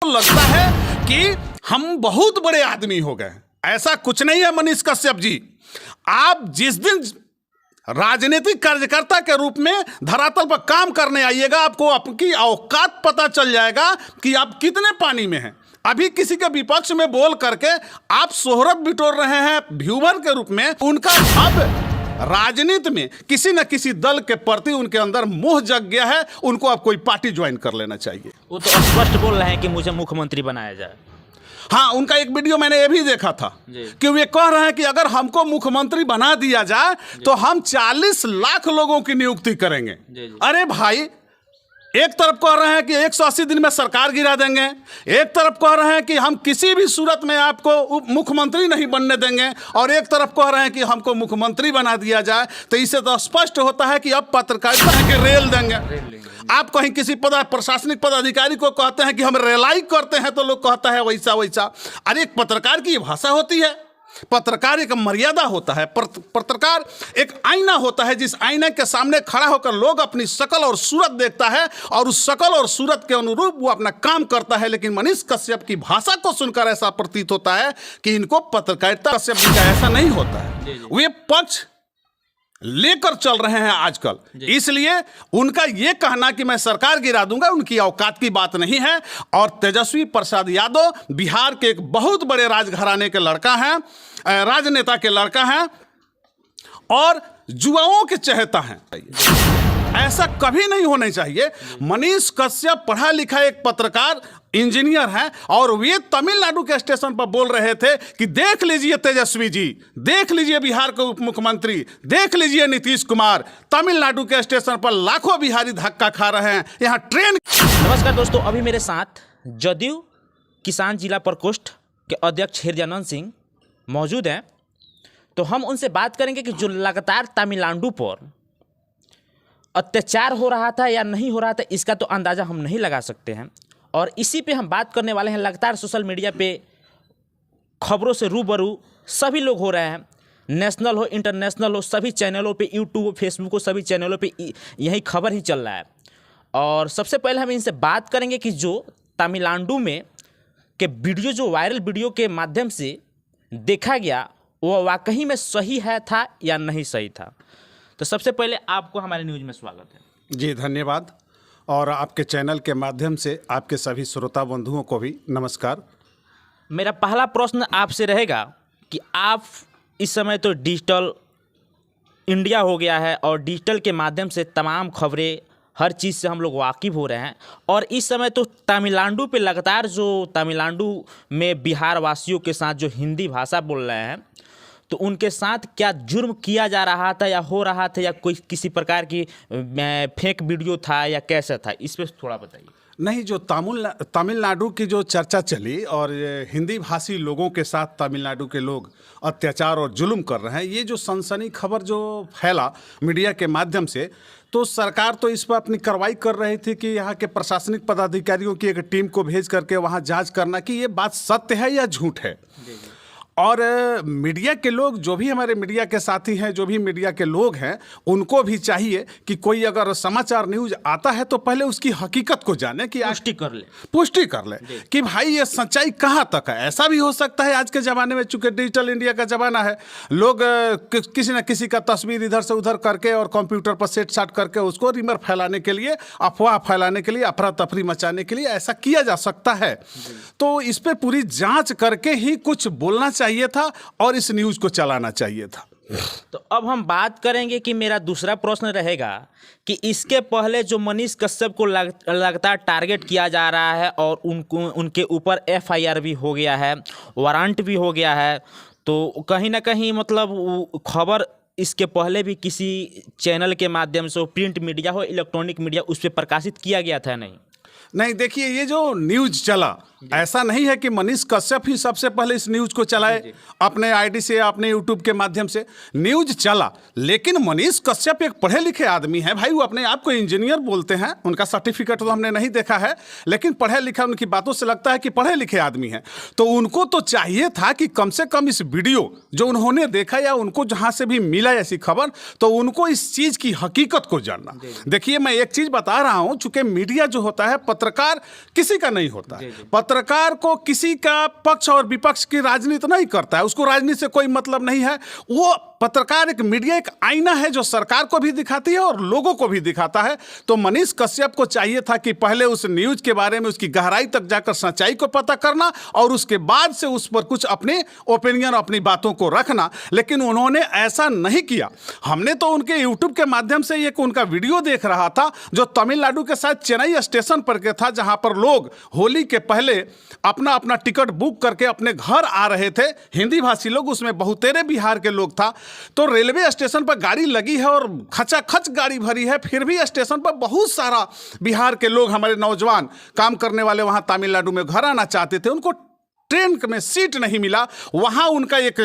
लगता है कि हम बहुत बड़े आदमी हो गए। ऐसा कुछ नहीं है मनीष कश्यप जी। आप जिस दिन राजनीतिक कार्यकर्ता के रूप में धरातल पर काम करने आइएगा, आपको आपकी औकात पता चल जाएगा कि आप कितने पानी में हैं। अभी किसी के विपक्ष में बोल करके आप शोहरत बिटोर रहे हैं व्यूअर के रूप में। उनका अब राजनीति में किसी न किसी दल के प्रति उनके अंदर मोह जग गया है। उनको अब कोई पार्टी ज्वाइन कर लेना चाहिए। वो तो स्पष्ट बोल रहे हैं कि मुझे मुख्यमंत्री बनाया जाए। हाँ, उनका एक वीडियो मैंने ये भी देखा था कि वे कह रहे हैं कि अगर हमको मुख्यमंत्री बना दिया जाए तो हम 40 लाख लोगों की नियुक्ति करेंगे। अरे भाई, एक तरफ कह रहे हैं कि 180 दिन में सरकार गिरा देंगे, एक तरफ कह रहे हैं कि हम किसी भी सूरत में आपको मुख्यमंत्री नहीं बनने देंगे, और एक तरफ कह रहे हैं कि हमको मुख्यमंत्री बना दिया जाए। तो इससे तो स्पष्ट होता है कि अब पत्रकारिता के रेल देंगे। आप कहीं किसी प्रशासनिक पदाधिकारी को कहते हैं कि हम रेलाई करते हैं तो लोग कहता है वैसा वैसा। अरे एक पत्रकार की भाषा होती है, पत्रकार एक मर्यादा होता है, पत्रकार एक आईना होता है, जिस आईने के सामने खड़ा होकर लोग अपनी शक्ल और सूरत देखता है और उस शक्ल और सूरत के अनुरूप वो अपना काम करता है। लेकिन मनीष कश्यप की भाषा को सुनकर ऐसा प्रतीत होता है कि इनको पत्रकारिता कश्यप जी का ऐसा नहीं होता है। वे पक्ष लेकर चल रहे हैं आजकल, इसलिए उनका यह कहना कि मैं सरकार गिरा दूंगा उनकी औकात की बात नहीं है। और तेजस्वी प्रसाद यादव बिहार के एक बहुत बड़े राजघराने के लड़का हैं, राजनेता के लड़का हैं और युवाओं के चहेता हैं। ऐसा कभी नहीं होना चाहिए। मनीष कश्यप पढ़ा लिखा एक पत्रकार इंजीनियर है और वे तमिलनाडु के स्टेशन पर बोल रहे थे कि देख लीजिए तेजस्वी जी, देख लीजिए बिहार के उप मुख्यमंत्री, देख लीजिए नीतीश कुमार, तमिलनाडु के स्टेशन पर लाखों बिहारी धक्का खा रहे हैं, यहाँ ट्रेन। नमस्कार दोस्तों, अभी मेरे साथ जदयू किसान जिला प्रकोष्ठ के अध्यक्ष हृदयानंद सिंह मौजूद हैं। तो हम उनसे बात करेंगे कि जो लगातार तमिलनाडु पर अत्याचार हो रहा था या नहीं हो रहा था, इसका तो अंदाज़ा हम नहीं लगा सकते हैं। और इसी पे हम बात करने वाले हैं। लगातार सोशल मीडिया पे खबरों से रूबरू सभी लोग हो रहे हैं, नेशनल हो इंटरनेशनल हो, सभी चैनलों पे, यूट्यूब हो, फेसबुक हो, सभी चैनलों पे यही खबर ही चल रहा है। और सबसे पहले हम इनसे बात करेंगे कि जो तमिलनाडु में के वीडियो, जो वायरल वीडियो के माध्यम से देखा गया, वो वाकई में सही है था या नहीं सही था। तो सबसे पहले आपको हमारे न्यूज़ में स्वागत है। जी धन्यवाद। और आपके चैनल के माध्यम से आपके सभी श्रोता बंधुओं को भी नमस्कार। मेरा पहला प्रश्न आपसे रहेगा कि आप इस समय तो डिजिटल इंडिया हो गया है और डिजिटल के माध्यम से तमाम खबरें, हर चीज़ से हम लोग वाकिफ़ हो रहे हैं। और इस समय तो तमिलनाडु पे लगातार जो तमिलनाडु में बिहार वासियों के साथ जो हिंदी भाषा बोल रहे हैं, तो उनके साथ क्या जुर्म किया जा रहा था या हो रहा था, या कोई किसी प्रकार की फेक वीडियो था या कैसा था, इस पर थोड़ा बताइए। नहीं, जो तमिलनाडु की जो चर्चा चली और हिंदी भाषी लोगों के साथ तमिलनाडु के लोग अत्याचार और जुल्म कर रहे हैं, ये जो सनसनी खबर जो फैला मीडिया के माध्यम से, तो सरकार तो इस पर अपनी कार्रवाई कर रही थी कि यहाँ के प्रशासनिक पदाधिकारियों की एक टीम को भेज करके वहाँ जांच करना कि ये बात सत्य है या झूठ है। और मीडिया के लोग, जो भी हमारे मीडिया के साथी हैं, जो भी मीडिया के लोग हैं, उनको भी चाहिए कि कोई अगर समाचार न्यूज़ आता है तो पहले उसकी हकीकत को जाने, कि पुष्टि कर ले कि भाई ये सच्चाई कहाँ तक है। ऐसा भी हो सकता है आज के ज़माने में, चूँकि डिजिटल इंडिया का ज़माना है, लोग किसी न किसी का तस्वीर इधर से उधर करके और कंप्यूटर पर सेट साट करके उसको रिमर फैलाने के लिए, अफवाह फैलाने के लिए, अफरा तफरी मचाने के लिए ऐसा किया जा सकता है। तो इस पर पूरी जाँच करके ही कुछ बोलना चाहिए था और इस न्यूज़ को चलाना चाहिए था। तो अब हम बात करेंगे कि मेरा दूसरा प्रश्न रहेगा कि इसके पहले जो मनीष कश्यप को लगातार टारगेट किया जा रहा है और उनके ऊपर FIR भी हो गया है, वारंट भी हो गया है, तो कहीं ना कहीं मतलब खबर इसके पहले भी किसी चैनल के माध्यम से, प्रिंट मीडिया हो, इलेक्ट्रॉनिक मीडिया, उस पर प्रकाशित किया गया था? नहीं, देखिए, ये जो न्यूज़ चला, ऐसा नहीं है कि मनीष कश्यप ही सबसे पहले इस न्यूज़ को चलाए अपने आईडी से, अपने यूट्यूब के माध्यम से न्यूज़ चला। लेकिन मनीष कश्यप एक पढ़े लिखे आदमी हैं भाई, वो अपने आप को इंजीनियर बोलते हैं, उनका सर्टिफिकेट तो हमने नहीं देखा है, लेकिन पढ़े लिखे, उनकी बातों से लगता है कि पढ़े लिखे आदमी हैं। तो उनको तो चाहिए था कि कम से कम इस वीडियो जो उन्होंने देखा या उनको जहाँ से भी मिला ऐसी खबर, तो उनको इस चीज़ की हकीकत को जानना। देखिए, मैं एक चीज़ बता रहा हूँ, चूँकि मीडिया जो होता है, पत्रकार किसी का नहीं होता है। पत्रकार को किसी का पक्ष और विपक्ष की राजनीति नहीं करता है, उसको राजनीति से कोई मतलब नहीं है। वो पत्रकार एक मीडिया एक आईना है जो सरकार को भी दिखाती है और लोगों को भी दिखाता है। तो मनीष कश्यप को चाहिए था कि पहले उस न्यूज के बारे में उसकी गहराई तक जाकर सच्चाई को पता करना और उसके बाद से उस पर कुछ अपने ओपिनियन अपनी बातों को रखना, लेकिन उन्होंने ऐसा नहीं किया। हमने तो उनके यूट्यूब के माध्यम से एक उनका वीडियो देख रहा था जो तमिलनाडु के साथ चेन्नई स्टेशन पर के था, जहां पर लोग होली के पहले अपना अपना टिकट बुक करके अपने घर आ रहे थे, हिंदी भाषी लोग, उसमें बहुतेरे बिहार के लोग था। तो रेलवे स्टेशन पर गाड़ी लगी है और खचाखच गाड़ी भरी है, फिर भी स्टेशन पर बहुत सारा बिहार के लोग, हमारे नौजवान काम करने वाले वहां तमिलनाडु में घर आना चाहते थे, उनको ट्रेन में सीट नहीं मिला। वहां उनका एक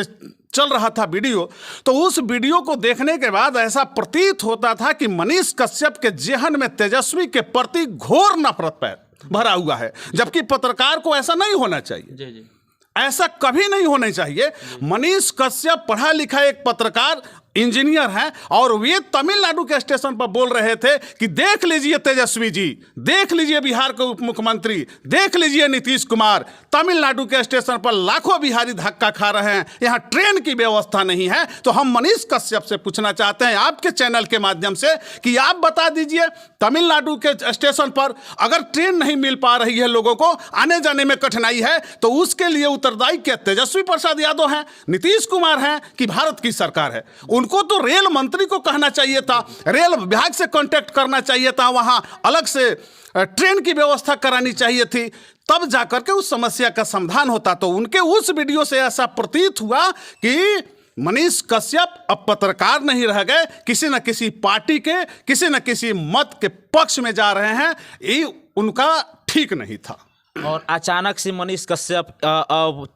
चल रहा था वीडियो, तो उस वीडियो को देखने के बाद ऐसा प्रतीत होता था कि मनीष कश्यप के जेहन में तेजस्वी के प्रति घोर नफरत भरा हुआ है, जबकि पत्रकार को ऐसा नहीं होना चाहिए। जी। ऐसा कभी नहीं होना चाहिए। मनीष कश्यप पढ़ा लिखा एक पत्रकार इंजीनियर हैं और वे तमिलनाडु के स्टेशन पर बोल रहे थे कि देख लीजिए तेजस्वी जी, देख लीजिए बिहार के उप मुख्यमंत्री, देख लीजिए नीतीश कुमार, तमिलनाडु के स्टेशन पर लाखों बिहारी धक्का खा रहे हैं, यहाँ ट्रेन की व्यवस्था नहीं है। तो हम मनीष कश्यप से पूछना चाहते हैं आपके चैनल के माध्यम से कि आप बता दीजिए, तमिलनाडु के स्टेशन पर अगर ट्रेन नहीं मिल पा रही है, लोगों को आने जाने में कठिनाई है, तो उसके लिए उत्तरदायी क्या तेजस्वी प्रसाद यादव हैं, नीतीश कुमार हैं कि भारत की सरकार है? उनको तो रेल मंत्री को कहना चाहिए था, रेल विभाग से कांटेक्ट करना चाहिए था, वहां अलग से ट्रेन की व्यवस्था करानी चाहिए थी, तब जाकर के उस समस्या का समाधान होता। तो उनके उस वीडियो से ऐसा प्रतीत हुआ कि मनीष कश्यप अब पत्रकार नहीं रह गए, किसी न किसी पार्टी के किसी न किसी मत के पक्ष में जा रहे हैं। ये उनका ठीक नहीं था। और अचानक से मनीष कश्यप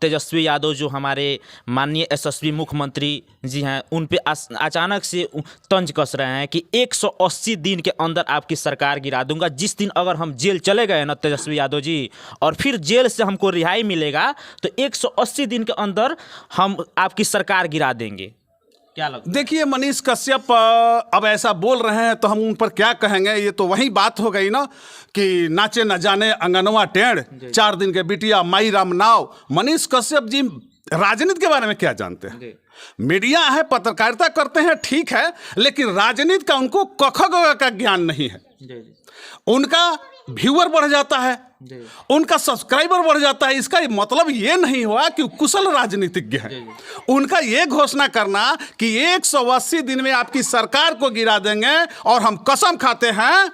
तेजस्वी यादव जो हमारे माननीय यशस्वी मुख्यमंत्री जी हैं, उन पे अचानक से तंज कस रहे हैं कि 180 दिन के अंदर आपकी सरकार गिरा दूंगा। जिस दिन अगर हम जेल चले गए ना तेजस्वी यादव जी, और फिर जेल से हमको रिहाई मिलेगा, तो 180 दिन के अंदर हम आपकी सरकार गिरा देंगे। क्या लगता है? देखिए, मनीष कश्यप अब ऐसा बोल रहे हैं तो हम उन पर क्या कहेंगे। ये तो वही बात हो गई ना कि नाचे न जाने अंगनवा टेढ़, 4 दिन के बिटिया माई राम नाव। मनीष कश्यप जी राजनीति के बारे में क्या जानते हैं? मीडिया है, पत्रकारिता करते हैं, ठीक है, लेकिन राजनीति का उनको कख ग का ज्ञान नहीं है। उनका व्यूअर बढ़ जाता है, उनका सब्सक्राइबर बढ़ जाता है, इसका मतलब ये नहीं हुआ कि कुशल राजनीतिज्ञ है। उनका ये घोषणा करना कि 180 दिन में आपकी सरकार को गिरा देंगे और हम कसम खाते हैं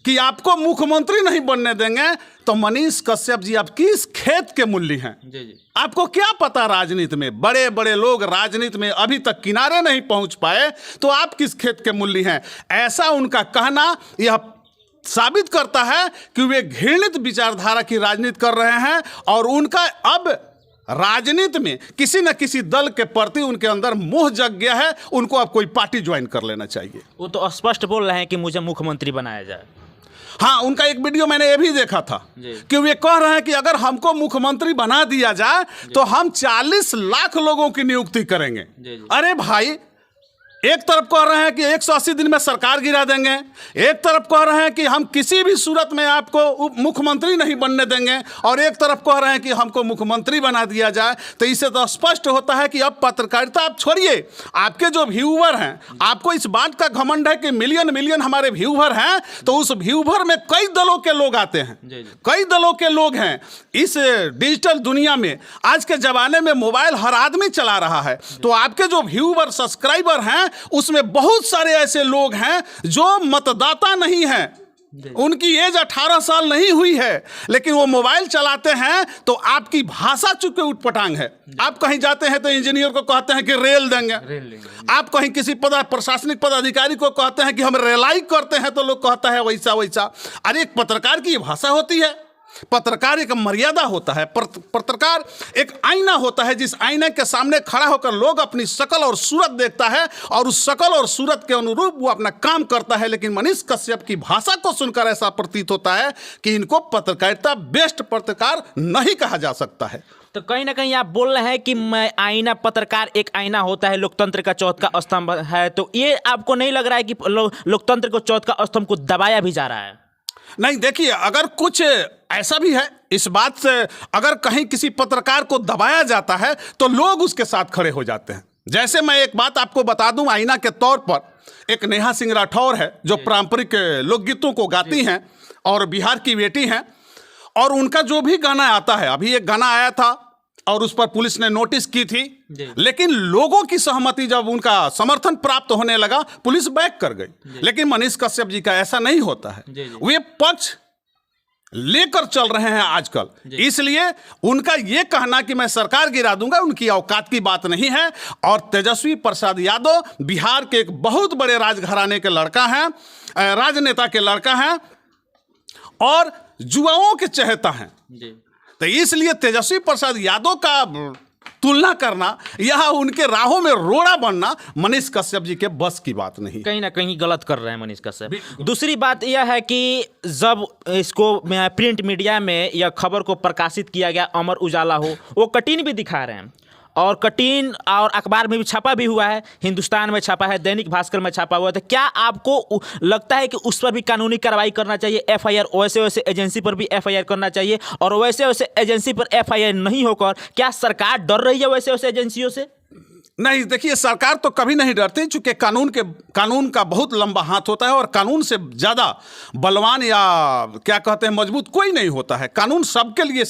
कि आपको मुख्यमंत्री नहीं बनने देंगे, तो मनीष कश्यप जी आप किस खेत के मूल्य हैं? आपको क्या पता राजनीति में? बड़े बड़े लोग राजनीति में अभी तक किनारे नहीं पहुंच पाए, तो आप किस खेत के मूल्य हैं? ऐसा उनका कहना यह साबित करता है कि वे घृणित विचारधारा की राजनीति कर रहे हैं और उनका अब राजनीति में किसी न किसी दल के प्रति उनके अंदर मोह जग गया है। उनको अब कोई पार्टी ज्वाइन कर लेना चाहिए। वो तो स्पष्ट बोल रहे हैं कि मुझे मुख्यमंत्री बनाया जाए। हाँ, उनका एक वीडियो मैंने ये भी देखा था कि वे कह रहे हैं कि अगर हमको मुख्यमंत्री बना दिया जाए तो हम 40 लाख लोगों की नियुक्ति करेंगे। अरे भाई, एक तरफ कह रहे हैं कि 180 दिन में सरकार गिरा देंगे, एक तरफ कह रहे हैं कि हम किसी भी सूरत में आपको मुख्यमंत्री नहीं बनने देंगे, और एक तरफ कह रहे हैं कि हमको मुख्यमंत्री बना दिया जाए। तो इससे तो स्पष्ट होता है कि अब पत्रकारिता आप छोड़िए, आपके जो व्यूवर हैं, आपको इस बात का घमंड है कि मिलियन मिलियन हमारे व्यूवर हैं, तो उस व्यूवर में कई दलों के लोग आते हैं, कई दलों के लोग हैं। इस डिजिटल दुनिया में आज के जमाने में मोबाइल हर आदमी चला रहा है, तो आपके जो व्यूवर सब्सक्राइबर हैं उसमें बहुत सारे ऐसे लोग हैं जो मतदाता नहीं हैं, उनकी एज 18 साल नहीं हुई है, लेकिन वो मोबाइल चलाते हैं। तो आपकी भाषा चूंकि उटपटांग है, आप कहीं जाते हैं तो इंजीनियर को कहते हैं कि रेल देंगे, आप कहीं किसी प्रशासनिक पदाधिकारी को कहते हैं कि हम रेलाई करते हैं, तो लोग कहता है वैसा वैसा। अरे एक पत्रकार की भाषा होती है, पत्रकार एक मर्यादा होता है, पत्रकार एक आईना होता है, जिस आईने के सामने खड़ा होकर लोग अपनी शकल और सूरत देखता है और उस शकल और सूरत के अनुरूप वो अपना काम करता है। लेकिन मनीष कश्यप की भाषा को सुनकर ऐसा प्रतीत होता है कि इनको पत्रकारिता बेस्ट पत्रकार नहीं कहा जा सकता है। तो कहीं ना कहीं आप बोल रहे हैं कि मैं आईना, पत्रकार एक आईना होता है, लोकतंत्र का चौथा स्तंभ है, तो ये आपको नहीं लग रहा है कि लोकतंत्र को चौथा स्तंभ को दबाया भी जा रहा है? नहीं देखिए, अगर कुछ ऐसा भी है, इस बात से अगर कहीं किसी पत्रकार को दबाया जाता है तो लोग उसके साथ खड़े हो जाते हैं। जैसे मैं एक बात आपको बता दूं, आईना के तौर पर एक नेहा सिंह राठौर है जो पारंपरिक लोकगीतों को गाती हैं और बिहार की बेटी हैं, और उनका जो भी गाना आता है, अभी एक गाना आया था और उस पर पुलिस ने नोटिस की थी, लेकिन लोगों की सहमति जब उनका समर्थन प्राप्त होने लगा पुलिस बैक कर गई। लेकिन मनीष कश्यप जी का ऐसा नहीं होता है, वे पक्ष लेकर चल रहे हैं आजकल, इसलिए उनका यह कहना कि मैं सरकार गिरा दूंगा उनकी औकात की बात नहीं है। और तेजस्वी प्रसाद यादव बिहार के एक बहुत बड़े राजघराने के लड़का हैं, राजनेता के लड़का हैं और युवाओं के चहेता हैं, तो इसलिए तेजस्वी प्रसाद यादव का तुलना करना या उनके राहों में रोड़ा बनना मनीष कश्यप जी के बस की बात नहीं। कहीं ना कहीं गलत कर रहे हैं मनीष कश्यप। दूसरी बात यह है कि जब इसको प्रिंट मीडिया में यह खबर को प्रकाशित किया गया, अमर उजाला हो, वो कटिंग भी दिखा रहे हैं और कटिंग और अखबार में भी छपा भी हुआ है, हिंदुस्तान में छपा है, दैनिक भास्कर में छपा हुआ है। तो क्या आपको लगता है कि उस पर भी कानूनी कार्रवाई करना चाहिए, एफआईआर वैसे वैसे एजेंसी पर भी एफआईआर करना चाहिए, और वैसे वैसे एजेंसी पर एफआईआर नहीं होकर क्या सरकार डर रही है वैसे वैसे एजेंसियों से? नहीं देखिए, सरकार तो कभी नहीं डरती, चूंकि कानून का बहुत लंबा हाथ होता है और कानून से ज़्यादा बलवान या क्या कहते हैं मजबूत कोई नहीं होता है। कानून सबके लिए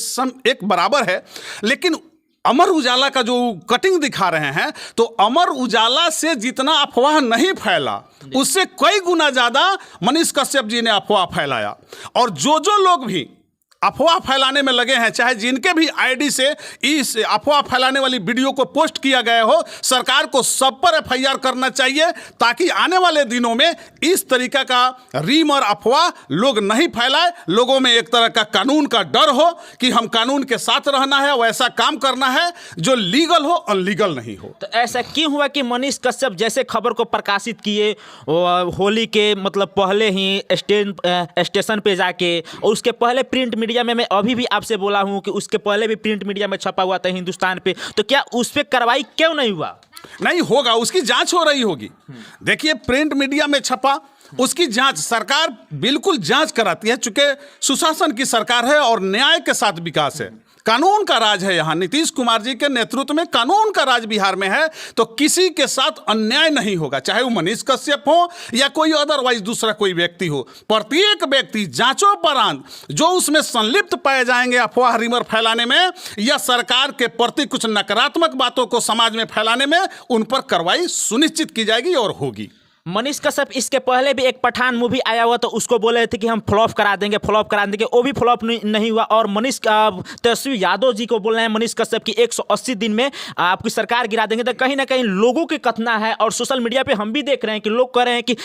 एक बराबर है। लेकिन अमर उजाला का जो कटिंग दिखा रहे हैं, तो अमर उजाला से जितना अफवाह नहीं फैला उससे कई गुना ज़्यादा मनीष कश्यप जी ने अफवाह फैलाया। और जो लोग भी अफवाह फैलाने में लगे हैं, चाहे जिनके भी आईडी से इस अफवाह फैलाने वाली वीडियो को पोस्ट किया गया हो, सरकार को सब पर एफआईआर करना चाहिए, ताकि आने वाले दिनों में इस तरीका का रीम और अफवाह लोग नहीं फैलाए। लोगों में एक तरह का कानून का डर हो कि हम कानून के साथ रहना है, वैसा काम करना है जो लीगल हो, अनलीगल नहीं हो। तो ऐसा क्यों हुआ कि मनीष कश्यप जैसे खबर को प्रकाशित किए होली के मतलब पहले ही स्टेशन पे जाके, और उसके पहले प्रिंट मीडिया में, मैं अभी भी आपसे बोला हूं कि उसके पहले भी प्रिंट मीडिया में छपा हुआ था हिंदुस्तान पे, तो क्या उस पे कार्रवाई क्यों नहीं हुआ? नहीं होगा, उसकी जांच हो रही होगी। देखिए, प्रिंट मीडिया में छपा, उसकी जांच सरकार बिल्कुल जांच कराती है, चूंकि सुशासन की सरकार है और न्याय के साथ विकास है, कानून का राज है। यहाँ नीतीश कुमार जी के नेतृत्व में कानून का राज बिहार में है, तो किसी के साथ अन्याय नहीं होगा, चाहे वो मनीष कश्यप हो या कोई अदरवाइज दूसरा कोई व्यक्ति हो। प्रत्येक व्यक्ति जांचोपरांत जो उसमें संलिप्त पाए जाएंगे अफवाह रिमर फैलाने में या सरकार के प्रति कुछ नकारात्मक बातों को समाज में फैलाने में, उन पर कार्रवाई सुनिश्चित की जाएगी और होगी। मनीष कश्यप इसके पहले भी एक पठान मूवी आया हुआ, तो उसको बोले थे कि हम फ्लॉप करा देंगे, वो भी फ्लॉप नहीं हुआ। और मनीष तेजस्वी यादव जी को बोल रहे हैं मनीष कश्यप की 180 दिन में आपकी सरकार गिरा देंगे। तो कहीं ना कहीं लोगों की कथना है, और सोशल मीडिया पे हम भी देख रहे हैं कि लोग कह रहे हैं कि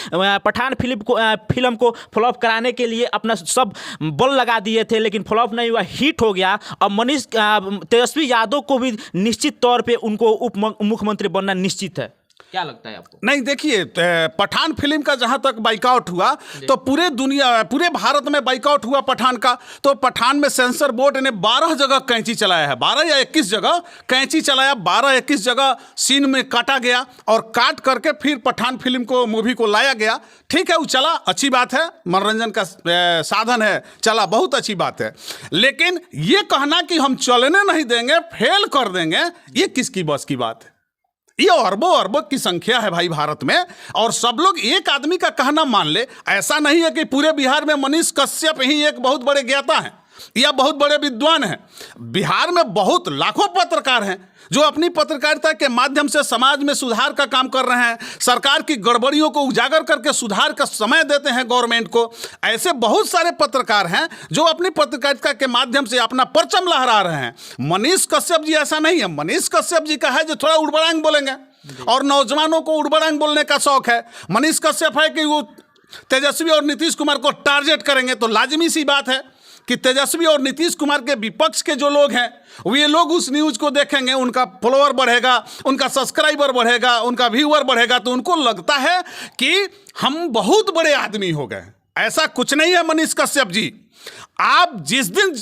पठान फिल्म को फ्लॉप कराने के लिए अपना सब बल लगा दिए थे, लेकिन फ्लॉप नहीं हुआ, हिट हो गया। और मनीष तेजस्वी यादव को भी निश्चित तौर पर उनको उप मुख्यमंत्री बनना निश्चित है। क्या लगता है आपको? नहीं देखिए, पठान फिल्म का जहां तक बाइकआउट हुआ, तो पूरे भारत में बाइकआउट हुआ पठान का। तो पठान में सेंसर बोर्ड ने 12 जगह कैंची चलाया है, 12 या 21 जगह कैंची चलाया, 12-21 जगह सीन में काटा गया और काट करके फिर पठान फिल्म को मूवी को लाया गया। ठीक है, वो चला, अच्छी बात है, मनोरंजन का साधन है, चला, बहुत अच्छी बात है। लेकिन ये कहना कि हम चलने नहीं देंगे, फेल कर देंगे, ये किसकी बस की बात है? ये अरबों की संख्या है भाई भारत में, और सब लोग एक आदमी का कहना मान ले। ऐसा नहीं है कि पूरे बिहार में मनीष कश्यप ही एक बहुत बड़े ज्ञाता हैं या बहुत बड़े विद्वान हैं। बिहार में बहुत लाखों पत्रकार हैं जो अपनी पत्रकारिता के माध्यम से समाज में सुधार का काम कर रहे हैं, सरकार की गड़बड़ियों को उजागर करके सुधार का समय देते हैं गवर्नमेंट को। ऐसे बहुत सारे पत्रकार हैं जो अपनी पत्रकारिता के माध्यम से अपना परचम लहरा रहे हैं। मनीष कश्यप जी ऐसा नहीं है। मनीष कश्यप जी का है जो थोड़ा उड़बड़ांग बोलेंगे, और नौजवानों को उड़बड़ांग बोलने का शौक है। मनीष कश्यप है कि वो तेजस्वी और नीतीश कुमार को टारगेट करेंगे, तो लाजिमी सी बात है कि तेजस्वी और नीतीश कुमार के विपक्ष के जो लोग हैं वे लोग उस न्यूज़ को देखेंगे, उनका फॉलोअर बढ़ेगा, उनका सब्सक्राइबर बढ़ेगा, उनका व्यूअर बढ़ेगा, तो उनको लगता है कि हम बहुत बड़े आदमी हो गए। ऐसा कुछ नहीं है मनीष कश्यप जी। आप जिस दिन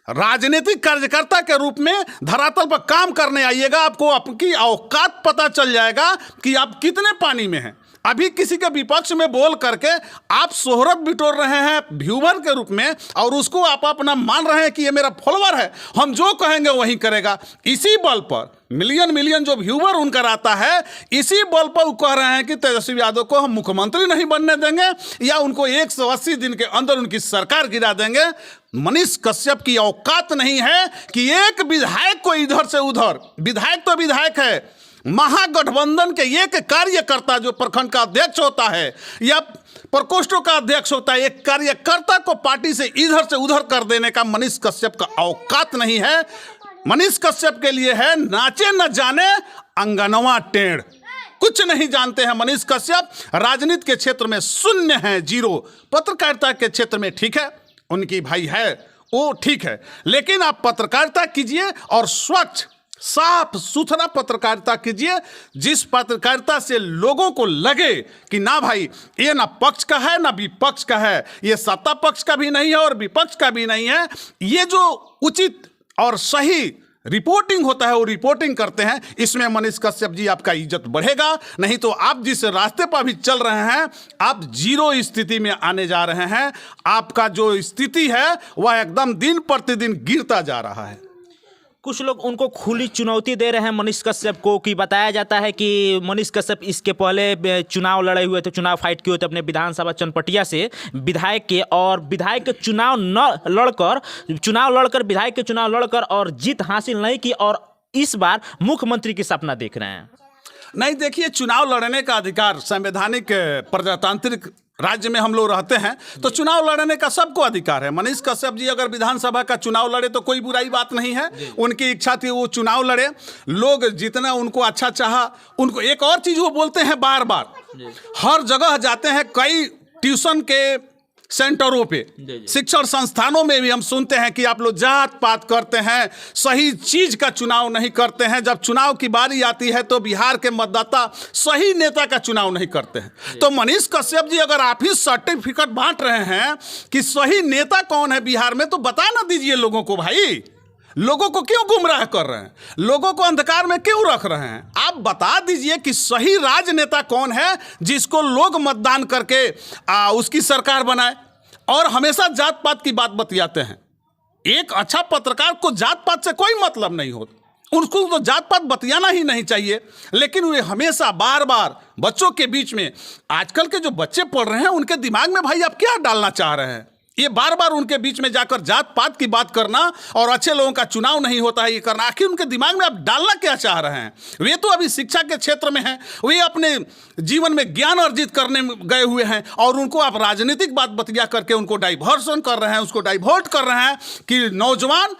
राजनीतिक कार्यकर्ता के रूप में धरातल पर काम करने आइएगा, आपको आपकी औकात पता चल जाएगा कि आप कितने पानी में हैं। अभी किसी के विपक्ष में बोल करके आप शोहरत बिटोर रहे हैं व्यूवर के रूप में, और उसको आप अपना मान रहे हैं कि ये मेरा फॉलोअर है, हम जो कहेंगे वही करेगा। इसी बल पर मिलियन जो व्यूवर उनका आता है, इसी बल पर वो कह रहे हैं कि तेजस्वी यादव को हम मुख्यमंत्री नहीं बनने देंगे या उनको 180 दिन के अंदर उनकी सरकार गिरा देंगे। मनीष कश्यप की औकात नहीं है कि एक विधायक को इधर से उधर, विधायक तो विधायक है, महागठबंधन के एक कार्यकर्ता जो प्रखंड का अध्यक्ष होता है या प्रकोष्ठों का अध्यक्ष होता है, एक कार्यकर्ता को पार्टी से इधर से उधर कर देने का मनीष कश्यप का औकात नहीं है। मनीष कश्यप के लिए है नाचे न जाने अंगनवा टेढ़, कुछ नहीं जानते हैं मनीष कश्यप। राजनीति के क्षेत्र में शून्य है, जीरो। पत्रकारिता के क्षेत्र में ठीक है, उनकी भाई है वो ठीक है, लेकिन आप पत्रकारिता कीजिए और स्वच्छ साफ सुथरा पत्रकारिता कीजिए, जिस पत्रकारिता से लोगों को लगे कि ना भाई ये ना पक्ष का है ना विपक्ष का है, ये सत्ता पक्ष का भी नहीं है और विपक्ष का भी नहीं है। ये जो उचित और सही रिपोर्टिंग होता है वो रिपोर्टिंग करते हैं। इसमें मनीष कश्यप जी आपका इज्जत बढ़ेगा, नहीं तो आप जिस रास्ते पर भी चल रहे हैं आप जीरो स्थिति में आने जा रहे हैं। आपका जो स्थिति है वह एकदम दिन प्रतिदिन गिरता जा रहा है। कुछ लोग उनको खुली चुनौती दे रहे हैं मनीष कश्यप को, कि बताया जाता है कि मनीष कश्यप इसके पहले चुनाव लड़े हुए थे, चुनाव फाइट किए थे अपने विधानसभा चनपटिया से विधायक के, और विधायक के चुनाव लड़कर विधायक के चुनाव लड़कर और जीत हासिल नहीं की, और इस बार मुख्यमंत्री की सपना देख रहे हैं। नहीं, देखिए, चुनाव लड़ने का अधिकार संवैधानिक प्रजातांत्रिक राज्य में हम लोग रहते हैं, तो चुनाव लड़ने का सबको अधिकार है। मनीष कश्यप जी अगर विधानसभा का चुनाव लड़े तो कोई बुराई बात नहीं है, उनकी इच्छा थी वो चुनाव लड़े, लोग जितना उनको अच्छा चाहा। उनको एक और चीज वो बोलते हैं बार बार, हर जगह जाते हैं, कई ट्यूशन के सेंटरों पे, शिक्षण संस्थानों में भी हम सुनते हैं कि आप लोग जात पात करते हैं, सही चीज का चुनाव नहीं करते हैं। जब चुनाव की बारी आती है तो बिहार के मतदाता सही नेता का चुनाव नहीं करते हैं। तो मनीष कश्यप जी अगर आप ही सर्टिफिकेट बांट रहे हैं कि सही नेता कौन है बिहार में, तो बता ना दीजिए लोगों को भाई। लोगों को क्यों गुमराह कर रहे हैं, लोगों को अंधकार में क्यों रख रहे हैं? आप बता दीजिए कि सही राजनेता कौन है जिसको लोग मतदान करके उसकी सरकार बनाए। और हमेशा जात पात की बात बतियाते हैं। एक अच्छा पत्रकार को जात पात से कोई मतलब नहीं होता, उनको तो जात पात बतियाना ही नहीं चाहिए, लेकिन वे हमेशा बार बार बच्चों के बीच में, आजकल के जो बच्चे पढ़ रहे हैं उनके दिमाग में भाई आप क्या डालना चाह रहे हैं? ये बार बार उनके बीच में जाकर जात पात की बात करना और अच्छे लोगों का चुनाव नहीं होता है ये करना, आखिर उनके दिमाग में आप डालना क्या चाह रहे हैं? वे तो अभी शिक्षा के क्षेत्र में हैं, वे अपने जीवन में ज्ञान अर्जित करने गए हुए हैं, और उनको आप राजनीतिक बात बतिया करके उनको डाइवर्सन कर रहे हैं, उसको डाइवर्ट कर रहे हैं कि नौजवान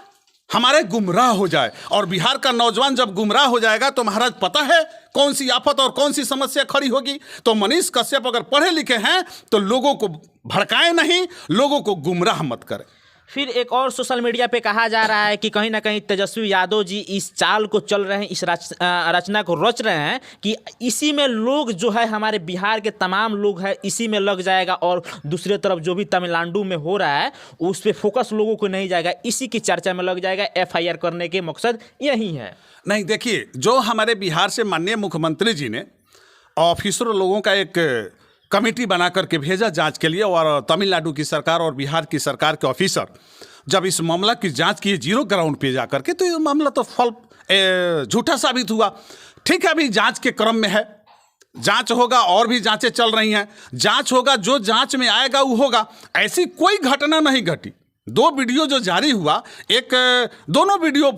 हमारे गुमराह हो जाए। और बिहार का नौजवान जब गुमराह हो जाएगा तो महाराज पता है कौन सी आफत और कौन सी समस्या खड़ी होगी। तो मनीष कश्यप अगर पढ़े लिखे हैं तो लोगों को भड़काए नहीं, लोगों को गुमराह मत करें। फिर एक और सोशल मीडिया पे कहा जा रहा है कि कहीं ना कहीं तेजस्वी यादव जी इस चाल को चल रहे हैं, इस रचना को रच रहे हैं कि इसी में लोग जो है हमारे बिहार के तमाम लोग हैं इसी में लग जाएगा, और दूसरी तरफ जो भी तमिलनाडु में हो रहा है उस पर फोकस लोगों को नहीं जाएगा, इसी की चर्चा में लग जाएगा। FIR करने के मकसद यही है। नहीं, देखिए, जो हमारे बिहार से माननीय मुख्यमंत्री जी ने ऑफिसर लोगों का एक कमेटी बना करके भेजा जांच के लिए, और तमिलनाडु की सरकार और बिहार की सरकार के ऑफिसर जब इस मामला की जांच किए जीरो ग्राउंड पे जा करके, तो ये मामला तो झूठा साबित हुआ। ठीक है, अभी जांच के क्रम में है, जांच होगा, और भी जांचें चल रही हैं, जांच होगा, जो जांच में आएगा वो होगा। ऐसी कोई घटना नहीं घटी। 2 वीडियो जो जारी हुआ, दोनों वीडियो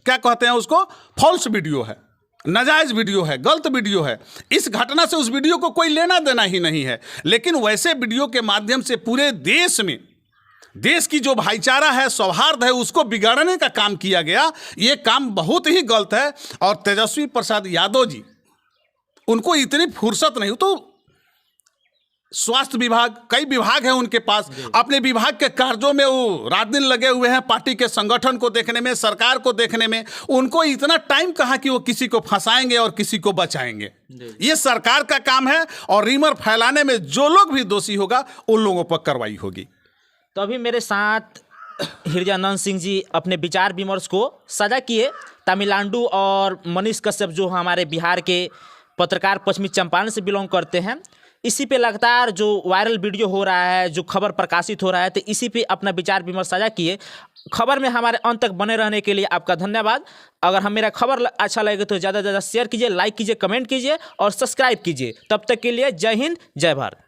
क्या कहते हैं उसको, फॉल्स वीडियो है, नाजायज वीडियो है, गलत वीडियो है। इस घटना से उस वीडियो को कोई लेना देना ही नहीं है, लेकिन वैसे वीडियो के माध्यम से पूरे देश में, देश की जो भाईचारा है, सौहार्द है, उसको बिगाड़ने का काम किया गया। ये काम बहुत ही गलत है। और तेजस्वी प्रसाद यादव जी, उनको इतनी फुर्सत नहीं, तो स्वास्थ्य विभाग, कई विभाग हैं उनके पास, अपने विभाग के कार्यों में वो रात दिन लगे हुए हैं, पार्टी के संगठन को देखने में, सरकार को देखने में। उनको इतना टाइम कहाँ कि वो किसी को फंसाएंगे और किसी को बचाएंगे। ये सरकार का काम है, और रीमर फैलाने में जो लोग भी दोषी होगा उन लोगों पर कार्रवाई होगी। तो अभी मेरे साथ हृदयानंद सिंह जी अपने विचार विमर्श को साझा किए तमिलनाडु और मनीष कश्यप जो हमारे बिहार के पत्रकार पश्चिमी चंपारण से बिलोंग करते हैं। इसी पे लगातार जो वायरल वीडियो हो रहा है, जो खबर प्रकाशित हो रहा है, तो इसी पे अपना विचार विमर्श साझा किए। खबर में हमारे अंत तक बने रहने के लिए आपका धन्यवाद। अगर हम मेरा खबर अच्छा लगे तो ज़्यादा से ज़्यादा शेयर कीजिए, लाइक कीजिए, कमेंट कीजिए और सब्सक्राइब कीजिए। तब तक के लिए जय हिंद, जय भारत।